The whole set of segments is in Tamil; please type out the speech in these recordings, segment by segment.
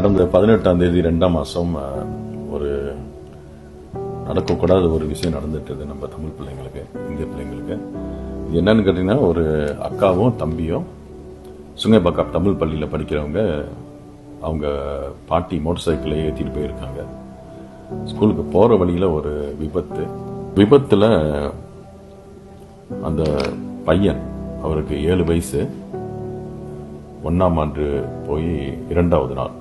கடந்த 18ஆம் தேதி 2ஆம் மாசம் ஒரு நடக்கக்கூடாத ஒரு விஷயம் நடந்துட்டு நம்ம தமிழ் பிள்ளைங்களுக்கு, இந்திய பிள்ளைங்களுக்கு. இது என்னன்னு கேட்டீங்கன்னா, ஒரு அக்காவும் தம்பியும் சுங்கைபாக்கம் தமிழ் பள்ளியில் படிக்கிறவங்க, அவங்க பாட்டி மோட்டர் சைக்கிளை ஏற்றிட்டு போயிருக்காங்க. ஸ்கூலுக்கு போற வழியில ஒரு விபத்துல அந்த பையன், அவருக்கு 7 வயசு, 1ஆம் ஆண்டு போய் 2வது நாள்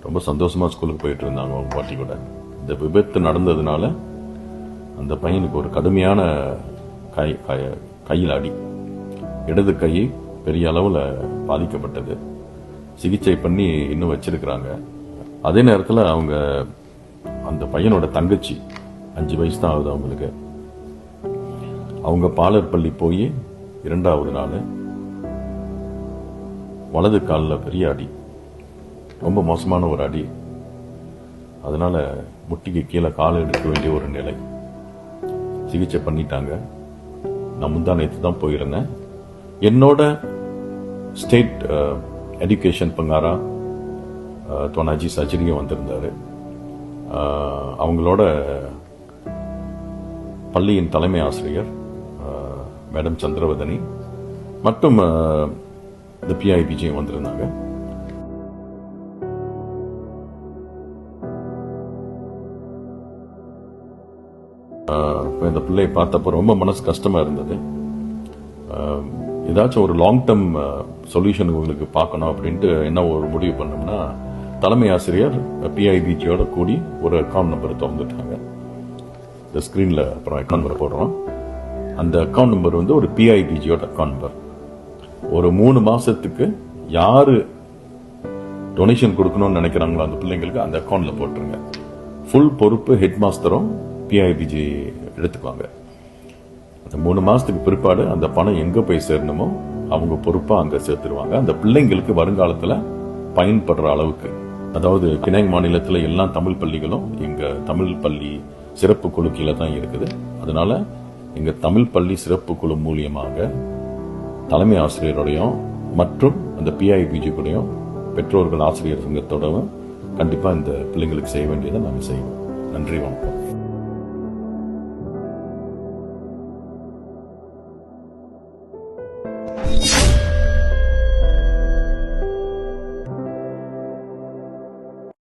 ரொம்ப சந்தோஷமா ஸ்கூலுக்கு போயிட்டு இருந்தாங்க அவங்க பாட்டி கூட. இந்த விபத்து நடந்ததுனால அந்த பையனுக்கு ஒரு கடுமையான கையில் அடி, இடது கை பெரிய அளவுல பாதிக்கப்பட்டது. சிகிச்சை பண்ணி இன்னும் வச்சிருக்கிறாங்க. அதே நேரத்தில் அவங்க அந்த பையனோட தங்கச்சி 5 வயசு தான் ஆகுது அவங்களுக்கு. அவங்க பாலர் பள்ளி போய் 2வது நாள் வலது காலில் பெரிய அடி, ரொம்ப மோசமான ஒரு அடி. அதனால முட்டிக்கு கீழே கால் எடுக்க வேண்டிய ஒரு நிலை. சிகிச்சை பண்ணிட்டாங்க. நான் முந்தா நேற்று தான் போயிருந்தேன். என்னோட ஸ்டேட் எஜுகேஷன் பங்காரா தோனாஜி சச்சிரியும் வந்திருந்தாரு. அவங்களோட பள்ளியின் தலைமை ஆசிரியர் மேடம் சந்திரவதனி மற்றும் இந்த பிஐபிஜியும் வந்திருந்தாங்க. இந்த பிள்ளையை பார்த்தப்ப ரொம்ப மனசு கஷ்டமா இருந்தது. ஏதாச்சும் ஒரு லாங் டேர்ம் சொல்யூஷன் உங்களுக்கு பார்க்கணும் அப்படின்ட்டு என்ன ஒரு முடிவு பண்ணோம்னா, தலைமை ஆசிரியர் பிஐபிஜியோட கூடி ஒரு அக்கௌண்ட் நம்பர் திறந்துட்டாங்க. இந்த ஸ்கிரீன்ல அப்புறம் அக்கௌண்ட் நம்பர் போடுறோம். அந்த அக்கௌண்ட் நம்பர் வந்து ஒரு பிஐபிஜியோட அக்கௌண்ட் நம்பர். ஒரு 3 மாசத்துக்கு யாரு டொனேஷன் கொடுக்கணும்னு நினைக்கிறாங்களோ அந்த பிள்ளைங்களுக்கு அந்த அக்கௌண்ட்ல போட்டுருங்க. ஃபுல் பொறுப்பு ஹெட் மாஸ்டரும் பிஐபிஜி எடுத்துக்குவாங்க. அந்த 3 மாசத்துக்கு பிற்பாடு அந்த பணம் எங்க போய் சேரணுமோ அவங்க பொறுப்பா அங்க சேர்த்துருவாங்க. அந்த பிள்ளைங்களுக்கு வருங்காலத்துல பயன்படுற அளவுக்கு, அதாவது பினாங் மாநிலத்தில் எல்லா தமிழ் பள்ளிகளும் எங்க தமிழ் பள்ளி சிறப்பு குழு கீழே தான் இருக்குது. அதனால எங்க தமிழ் பள்ளி சிறப்பு குழு மூலியமாக தலைமை ஆசிரியரோடையும் மற்றும் அந்த பிஐபிஜி கூடயும் பெற்றோர்கள் ஆசிரியர் சங்கத்தோடவும் கண்டிப்பா இந்த பிள்ளைங்களுக்கு செய்ய வேண்டியதை நாங்கள் செய்வோம். நன்றி, வணக்கம்.